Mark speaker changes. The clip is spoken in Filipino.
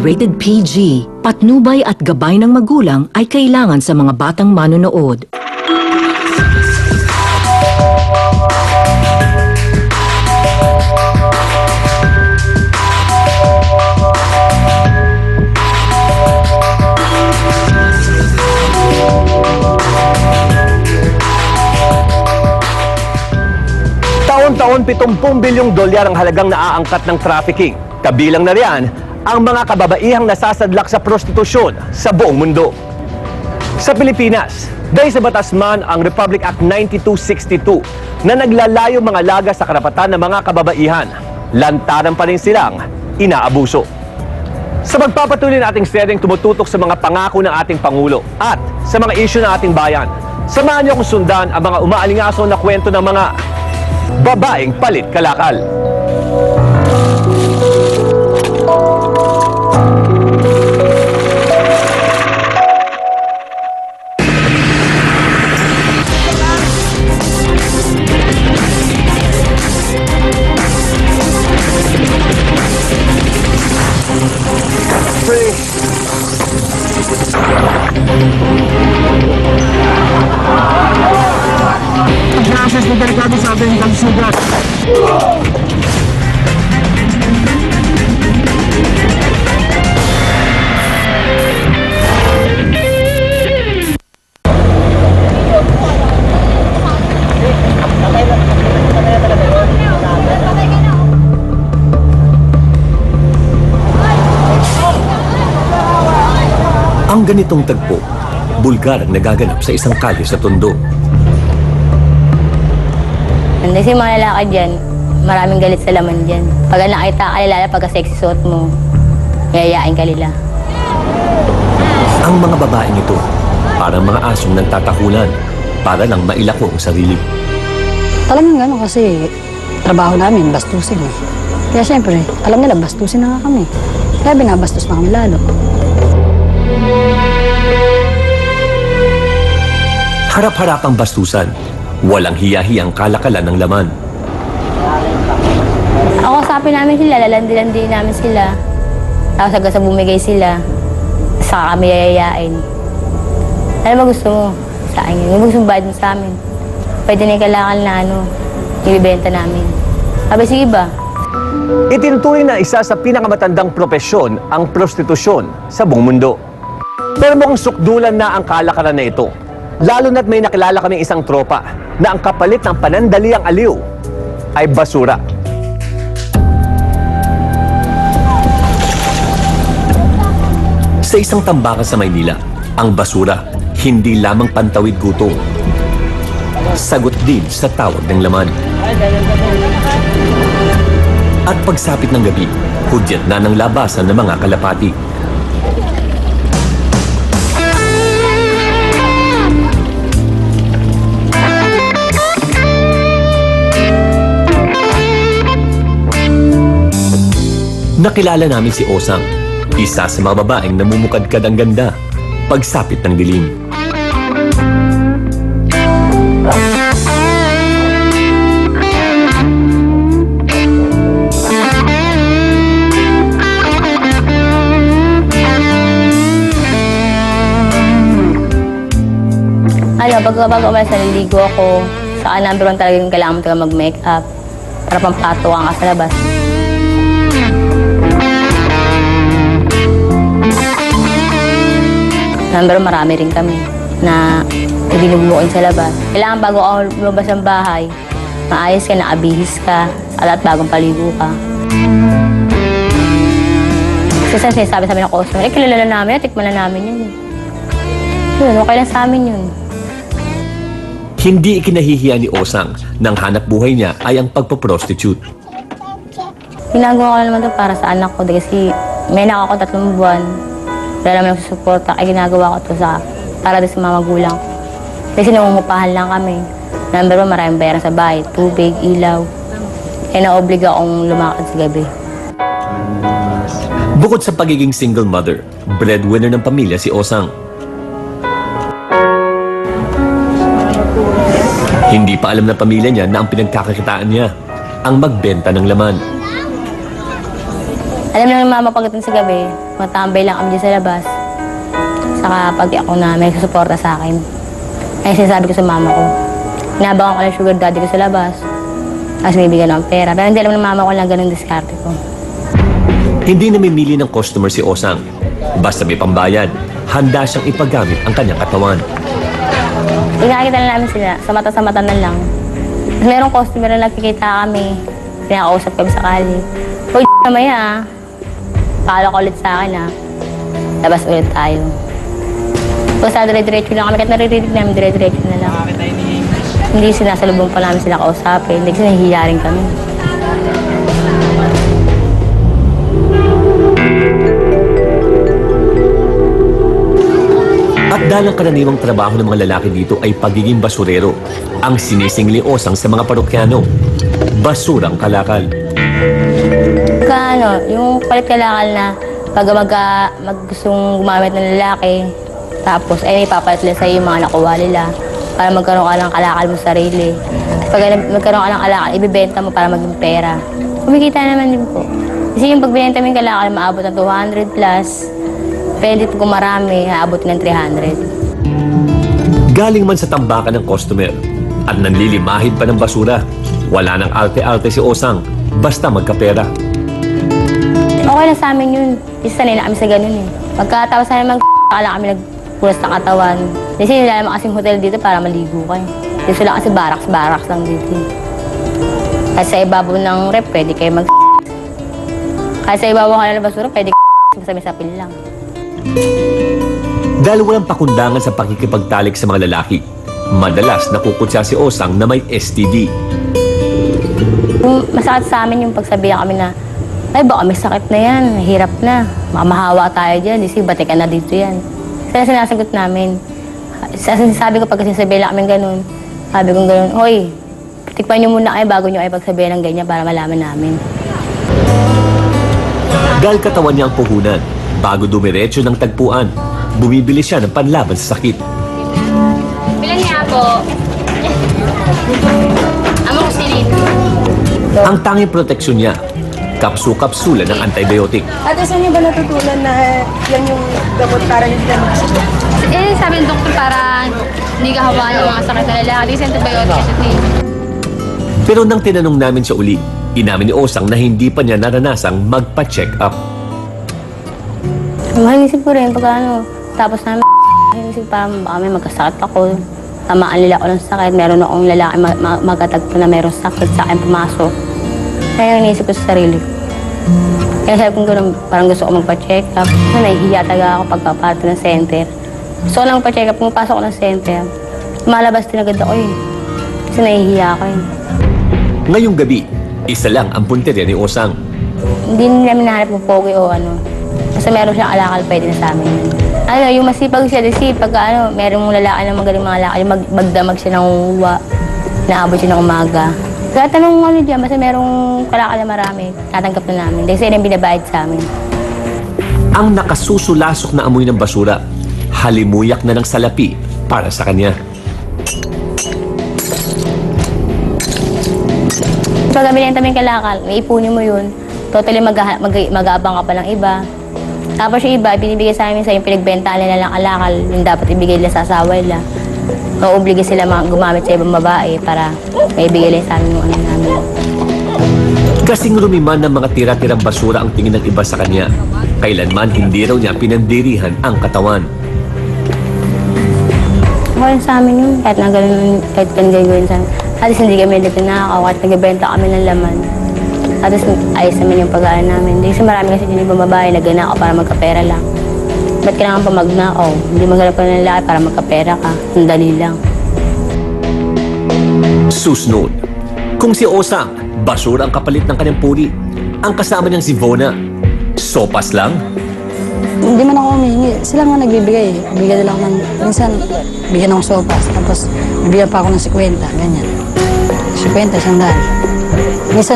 Speaker 1: Rated PG, patnubay at gabay ng magulang ay kailangan sa mga batang manonood.
Speaker 2: Taon-taon 70 bilyong dolyar ang halagang naaangkat ng trafficking. Kabilang na riyan ang mga kababaihang nasasadlak sa prostitusyon sa buong mundo. Sa Pilipinas, dahil sa batas man ang Republic Act 9262 na naglalayo mga laga sa karapatan ng mga kababaihan, lantaran pa rin silang inaabuso. Sa pagpapatuloy ng ating seryeng tumututok sa mga pangako ng ating Pangulo at sa mga isyu ng ating bayan, samahan niyo akong sundan ang mga umaalingaso na kwento ng mga babaeng palit kalakal.
Speaker 3: Pag-access na delikado sa ating kalusugan.
Speaker 2: Ang ganitong tagpo, bulgar ang nagaganap sa isang kalye sa Tondo.
Speaker 4: Kasi mga lalaki dyan, maraming galit sa laman dyan. Pag nakita ka nila, pagka-sexy suot mo, yayayain ka nila.
Speaker 2: Ang mga babaeng ito, parang mga asong nagtatakulan para lang mailako ang sarili.
Speaker 5: Talagang gano'n kasi trabaho namin, bastusin eh. Kaya syempre, alam nila, bastusin na nga kami. Kaya binabastos na kami lalo.
Speaker 2: Harap-harapang bastusan, walang hiya-hiyang kalakalan ng laman.
Speaker 4: Ako kasapin namin sila, lalandi-landi namin sila. Tapos hanggang sa bumigay sila, saka kami yayayain. Ano ba gusto mo sa akin? Ano gusto mo bayad mo sa amin? Pwede na yung kalakal na ibibenta namin. Sabi, sige ba?
Speaker 2: Itinuturing na isa sa pinakamatandang propesyon ang prostitusyon sa buong mundo. Pero mukhang sukdulan na ang kalakaran na ito. Lalo na't may nakilala kaming isang tropa na ang kapalit ng panandaliang aliw ay basura. Sa isang tambakan sa Maynila, ang basura hindi lamang pantawid gutom. Sagot din sa tawag ng laman. At pagsapit ng gabi, hudyat na ng labasan ng mga kalapati. Nakilala namin si Osang, isa sa mga babaeng namumukadkad ang ganda, pagsapit ng dilim.
Speaker 4: Bago umalis, naliligo ako. Saka number 1 talaga yung kailangan mo talaga mag-makeup para pampatuwang ka sa labas. Number 1, marami rin kami na ibinugbukin sa labas. Kailangan bago ako lumabas ng bahay, maayos ka, nakabihis ka, at bagong paligo ka. Kasi sabi ng customer, kilala na namin, tikman na namin yun. Yun, okay lang sa amin yun.
Speaker 2: Hindi ikinahihiya ni Osang nang hanap buhay niya ay ang pagpaprostitute.
Speaker 4: Ginagawa ko na naman ito para sa anak ko kasi may anak ako 3 buwan. Dahil naman nagsusuporta, ay ginagawa ko ito para sa mga magulang. Kasi nangungupahan lang kami. Number 1, maraming bayaran sa bahay, tubig, ilaw. Kaya naobliga akong lumakad sa gabi.
Speaker 2: Bukod sa pagiging single mother, breadwinner ng pamilya si Osang. Hindi pa alam ng pamilya niya na ang pinagkakakitaan niya ang magbenta ng laman.
Speaker 4: Alam lang ng mama pagdating sa gabi, matambay lang kami dyan sa labas. Saka pag ako na may susuporta sa akin. Ay sinasabi ko sa mama ko. Inabangan ko lang sugar daddy ko sa labas. Tapos may bigyan ng pera. Pero hindi alam ng mama ko lang ganun diskarte ko.
Speaker 2: Hindi namimili ng customer si Osang. Basta may pambayad, handa siyang ipagamit ang kanyang katawan.
Speaker 4: Pinakikita na namin sila, sa mata na lang. Merong customer na nakikita kami. Pinakausap kami sakali. Uy, mamaya ah. Pakala ko ulit sa akin ah. Labas ulit tayo. Basta dire-diretso lang kami. Kahit naririnig namin, dire-diretso na lang. Hindi sinasalubong pa namin sila kausapin. Hindi kasi nahihiya rin kami.
Speaker 2: At dahil ang karaniwang trabaho ng mga lalaki dito ay pagiging basurero, ang sinisingli Osang sa mga parokyano, basurang kalakal.
Speaker 4: Yung palit kalakal na pag gustong gumamit ng lalaki, tapos ay ipapalit nila sa'yo yung mga nakuha nila para magkaroon ka ng kalakal mo sarili. Pag magkaroon ka ng kalakal, ibibenta mo para maging pera. Kumikita naman din po. Kasi yung pagbenta mo yung kalakal, maabot ng 200 plus. Pwede kung marami, haabot ng 300.
Speaker 2: Galing man sa tambakan ng customer at nanlilimahid pa ng basura, wala nang arte-arte si Osang, basta magkapera.
Speaker 4: Okay na sa amin yun. Kasi sanay na kami sa ganun eh. Pagkatapos namin kala kami nagpunas ng katawan. Kasi nila naman kasing hotel dito para maligo ka eh. Dito lang kasi barracks lang dito eh. Kasi sa ibabaw ng rep, pwede kayo Kasi sa ibabaw ka ng basura, pwede basta may sapin lang.
Speaker 2: Dahil walang pakundangan sa pakikipagtalik sa mga lalaki, madalas nakukutsa si Osang na may STD.
Speaker 4: Masakit sa amin yung pagsabihan kami na, ay baka may sakit na yan, mahirap na, mamahawa tayo dyan, kasi bati ka na dito yan. Kaya sinasagot namin. Sabi ko pag sinasabihan kami ganun, sabi ko ganun, hoy, tikpan nyo muna kayo bago nyo ay pagsabihan ng ganyan para malaman namin.
Speaker 2: Dahil katawan niya ang puhunan, bago dumiretso ng tagpuan, bumibili siya ng panlaban sa sakit.
Speaker 4: Bilan niya po. Amo ko silid.
Speaker 2: Ang tanging proteksyon niya, kapsu-kapsula ng antibiotic.
Speaker 6: Ate, saan niyo ba natutunan na yan yung gamot para hindi na magsakit?
Speaker 4: Sabi ng doktor para hindi ka hawakan ng mga sakit na lalaki. Kasi antibiotic kasi
Speaker 2: Pero nang tinanong namin siya uli, inamin ni Osang na hindi pa niya naranasang magpa-check up.
Speaker 4: Mahinisip ko rin pag tapos namin mahinisip parang baka may magkasakit ako. Tamaan nila ako ng sakit. Meron akong lalaki magkatagpo na meron sakit sa akin pumasok. Kaya naisip ko sa sarili ko. Kaya sabi ko gano'n, parang gusto ko magpa-check up. Nahihiya talaga ako pagpapato ng center. Gusto ko lang magpa-check up, pumapasok ko ng center. Malabas din agad ako eh. Kasi nahihiya ako eh.
Speaker 2: Ngayong gabi, isa lang ang punteriya ni Osang.
Speaker 4: Hindi namin nahanap ng pogi o ano. Basta meron siyang alakal, pwede na sa amin. Yung masipag siya, meron mong lalaki na magaling mga lalaki, magdamag siya ng uwa, naabot siya ng umaga. Kaya tanong dyan, basta merong kalakal na marami, tatanggap na namin. Kasi yun ang binabayad sa amin.
Speaker 2: Ang nakasusulasok na amoy ng basura, halimuyak na ng salapi para sa kanya.
Speaker 4: Pag binenta mo yung kalakal, iipunin mo yun. Totally mag-aabang ka pa ng iba. Tapos yung iba, binibigay sa amin sa yung pinagbentahan nila ng kalakal, yung dapat ibigay nila sa asawa nila. Maubligay sila gumamit sa ibang babae para maibigay nila sa amin yung ano namin.
Speaker 2: Kasing lumiman ng mga tira-tirang basura ang tingin ng iba sa kanya. Kailanman hindi raw niya pinandirihan ang katawan.
Speaker 4: Okay sa amin yun, kahit ganun gagawin sa amin. At least hindi kami nagtinakaw, kahit nagbibenta kami ng laman. At least ayos naman yung pag-aaral namin. Kasi marami kasi din ibang babae, nagnanakaw para magkapera lang. Ba't kailangan pa magnakaw? Hindi maghanap ka ng lalaki para magkapera ka. Ang dali lang.
Speaker 2: Susunod, kung si Osang, basura ang kapalit ng kanyang puri, ang kasama niyang si Vona, sopas lang?
Speaker 5: Hindi man ako humihingi. Sila nga nagbibigay. Bigyan nila ako ng, minsan, bigyan ako sopas. Tapos, bibigyan pa ako ng 50, ganyan. 50, 100. Minsan,